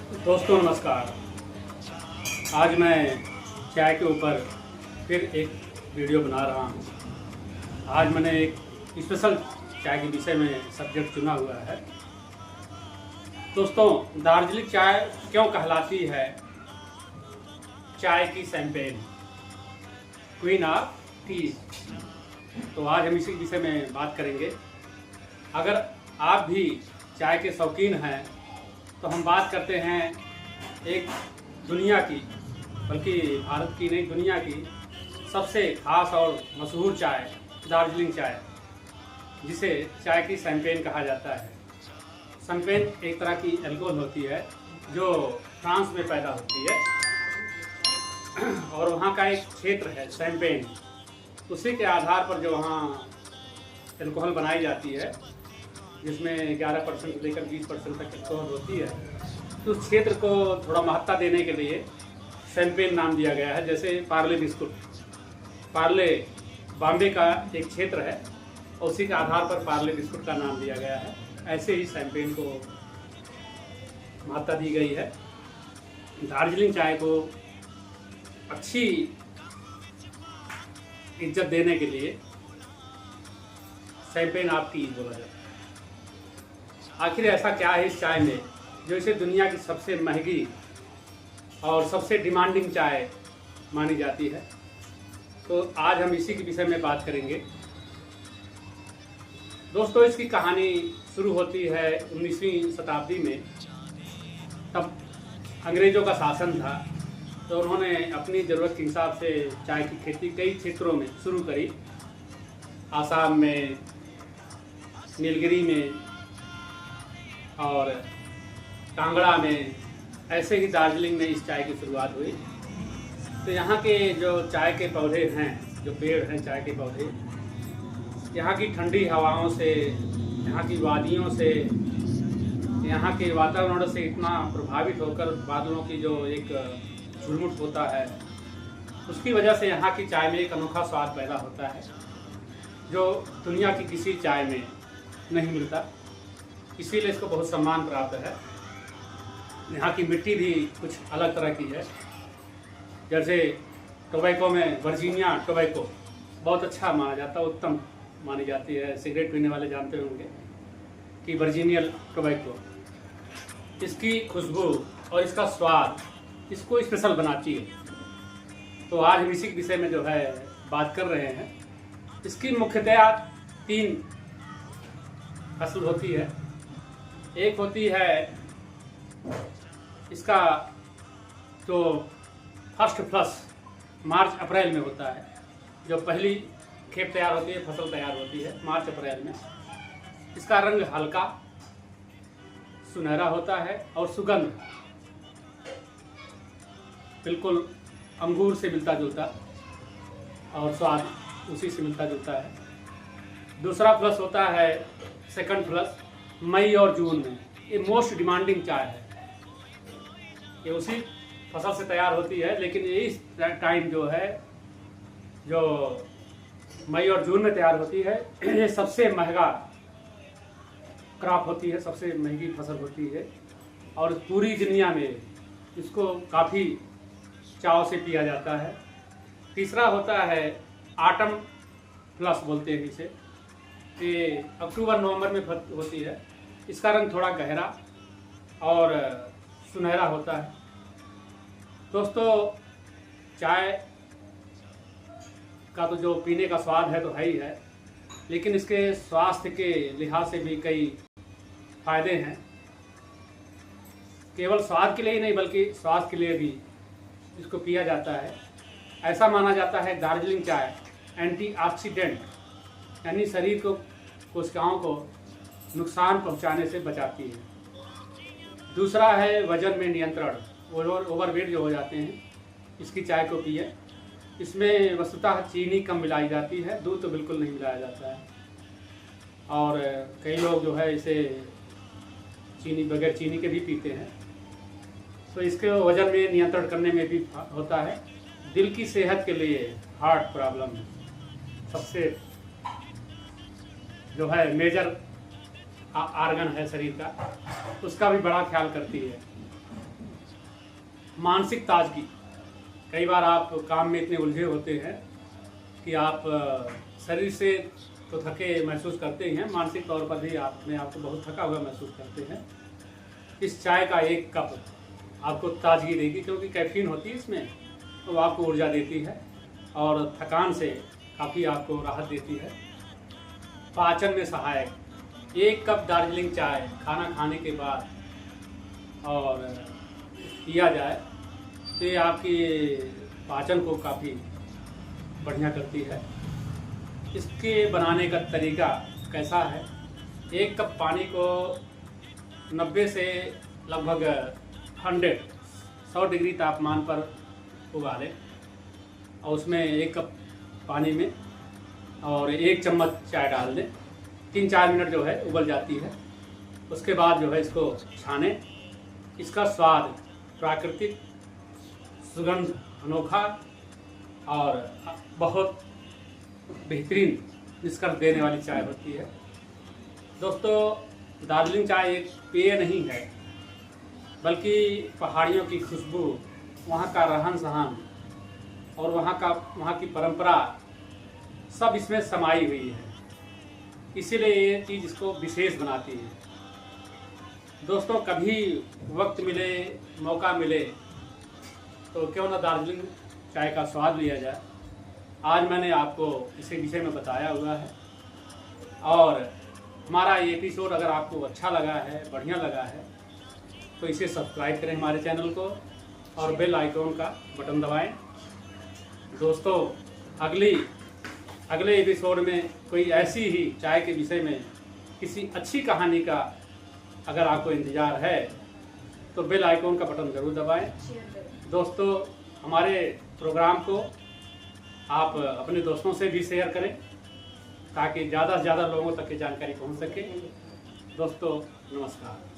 दोस्तों नमस्कार। आज मैं चाय के ऊपर फिर एक वीडियो बना रहा हूँ। आज मैंने एक स्पेशल चाय के विषय में सब्जेक्ट चुना हुआ है। दोस्तों, दार्जिलिंग चाय क्यों कहलाती है चाय की शैंपेन, क्वीन ऑफ टी? तो आज हम इसी विषय में बात करेंगे। अगर आप भी चाय के शौकीन हैं तो हम बात करते हैं एक दुनिया की, बल्कि भारत की नहीं, दुनिया की सबसे खास और मशहूर चाय दार्जिलिंग चाय, जिसे चाय की शैंपेन कहा जाता है। शैंपेन एक तरह की अल्कोहल होती है जो फ्रांस में पैदा होती है और वहाँ का एक क्षेत्र है शैंपेन। उसी के आधार पर जो वहाँ अल्कोहल बनाई जाती है, जिसमें 11% से लेकर 20% तक अल्कोहल होती है, तो उस क्षेत्र को थोड़ा महत्ता देने के लिए शैंपेन नाम दिया गया है। जैसे पार्ले बिस्कुट, पार्ले बॉम्बे का एक क्षेत्र है, उसी के आधार पर पार्ले बिस्कुट का नाम दिया गया है। ऐसे ही शैंपेन को महत्ता दी गई है। दार्जिलिंग चाय को अच्छी इज्जत देने के लिए शैंपेन ऑफ टी बोला जाता है। आखिर ऐसा क्या है इस चाय में जो इसे दुनिया की सबसे महंगी और सबसे डिमांडिंग चाय मानी जाती है? तो आज हम इसी के विषय में बात करेंगे। दोस्तों, इसकी कहानी शुरू होती है 19वीं शताब्दी में। तब अंग्रेज़ों का शासन था, तो उन्होंने अपनी ज़रूरत के हिसाब से चाय की खेती कई क्षेत्रों में शुरू करी। आसाम में, नीलगिरी में और कांगड़ा में, ऐसे ही दार्जिलिंग में इस चाय की शुरुआत हुई। तो यहाँ के जो चाय के पौधे हैं, जो पेड़ हैं चाय के पौधे, यहाँ की ठंडी हवाओं से, यहाँ की वादियों से, यहाँ के वातावरण से इतना प्रभावित होकर बादलों की जो एक झुरमुट होता है, उसकी वजह से यहाँ की चाय में एक अनोखा स्वाद पैदा होता है जो दुनिया की किसी चाय में नहीं मिलता। इसीलिए इसको बहुत सम्मान प्राप्त है। यहाँ की मिट्टी भी कुछ अलग तरह की है। जैसे टोबैको में वर्जीनिया टोबैको बहुत अच्छा माना जाता है, उत्तम मानी जाती है। सिगरेट पीने वाले जानते होंगे कि वर्जीनियल टोबैको, इसकी खुशबू और इसका स्वाद इसको स्पेशल बनाती है। तो आज हम इसी विषय में जो है बात कर रहे हैं। इसकी मुख्यतया 3 फसल होती है। एक होती है इसका जो फर्स्ट फ्लश मार्च अप्रैल में होता है, जो पहली खेप तैयार होती है, फसल तैयार होती है मार्च अप्रैल में। इसका रंग हल्का सुनहरा होता है और सुगंध बिल्कुल अंगूर से मिलता जुलता और स्वाद उसी से मिलता जुलता है। दूसरा फ्लश होता है सेकंड फ्लश मई और जून में। ये मोस्ट डिमांडिंग चाय है। ये उसी फसल से तैयार होती है, लेकिन ये इस टाइम जो है, जो मई और जून में तैयार होती है, ये सबसे महंगा क्रॉप होती है, सबसे महंगी फसल होती है और पूरी दुनिया में इसको काफ़ी चाव से पिया जाता है। तीसरा होता है ऑटम फ्लश बोलते हैं इसे। ये अक्टूबर नवंबर में होती है। इसका रंग थोड़ा गहरा और सुनहरा होता है। दोस्तों, चाय का तो जो पीने का स्वाद है तो है ही है, लेकिन इसके स्वास्थ्य के लिहाज से भी कई फायदे हैं। केवल स्वाद के लिए ही नहीं, बल्कि स्वास्थ्य के लिए भी इसको पिया जाता है। ऐसा माना जाता है दार्जिलिंग चाय एंटीऑक्सीडेंट, यानी शरीर को कोशिकाओं को नुकसान पहुंचाने से बचाती है। दूसरा है वजन में नियंत्रण, ओवरवेट जो हो जाते हैं, इसकी चाय को पिए। इसमें वस्तुतः चीनी कम मिलाई जाती है, दूध तो बिल्कुल नहीं मिलाया जाता है। और कई लोग जो है इसे चीनी, बगैर चीनी के भी पीते हैं। तो इसके वजन में नियंत्रण करने में भी होता है। दिल की सेहत के लिए, हार्ट प्रॉब्लम सबसे जो है मेजर आर्गन है शरीर का, उसका भी बड़ा ख्याल करती है। मानसिक ताजगी। कई बार आप काम में इतने उलझे होते हैं कि आप शरीर से तो थके महसूस करते ही हैं, मानसिक तौर पर भी आप अपने आप को बहुत थका हुआ महसूस करते हैं। इस चाय का एक कप आपको ताजगी देगी, क्योंकि कैफीन होती है इसमें, तो आपको ऊर्जा देती है और थकान से काफ़ी आपको राहत देती है। पाचन में सहायक। एक कप दार्जिलिंग चाय खाना खाने के बाद और पिया जाए तो ये आपकी पाचन को काफ़ी बढ़िया करती है। इसके बनाने का तरीका कैसा है? एक कप पानी को 90 से लगभग 100 डिग्री तापमान पर उबालें और उसमें एक कप पानी में और 1 चम्मच चाय डाल दें। 3-4 मिनट जो है उबल जाती है। उसके बाद जो है इसको छानें। इसका स्वाद प्राकृतिक, सुगंध अनोखा और बहुत बेहतरीन निष्कर्ष देने वाली चाय होती है। दोस्तों, दार्जिलिंग चाय एक पेय नहीं है, बल्कि पहाड़ियों की खुशबू, वहाँ का रहन सहन और वहाँ की परंपरा सब इसमें समाई हुई है। इसीलिए ये चीज़ इसको विशेष बनाती है। दोस्तों, कभी वक्त मिले, मौका मिले तो क्यों ना दार्जिलिंग चाय का स्वाद लिया जाए। आज मैंने आपको इसी विषय में बताया हुआ है और हमारा ये एपिसोड अगर आपको अच्छा लगा है, बढ़िया लगा है, तो इसे सब्सक्राइब करें हमारे चैनल को और बेल आइकॉन का बटन दबाएं। दोस्तों, अगले एपिसोड में कोई ऐसी ही चाय के विषय में किसी अच्छी कहानी का अगर आपको इंतज़ार है तो बेल आइकॉन का बटन ज़रूर दबाएं। दोस्तों, हमारे प्रोग्राम को आप अपने दोस्तों से भी शेयर करें ताकि ज़्यादा से ज़्यादा लोगों तक की जानकारी पहुंच सके। दोस्तों, नमस्कार।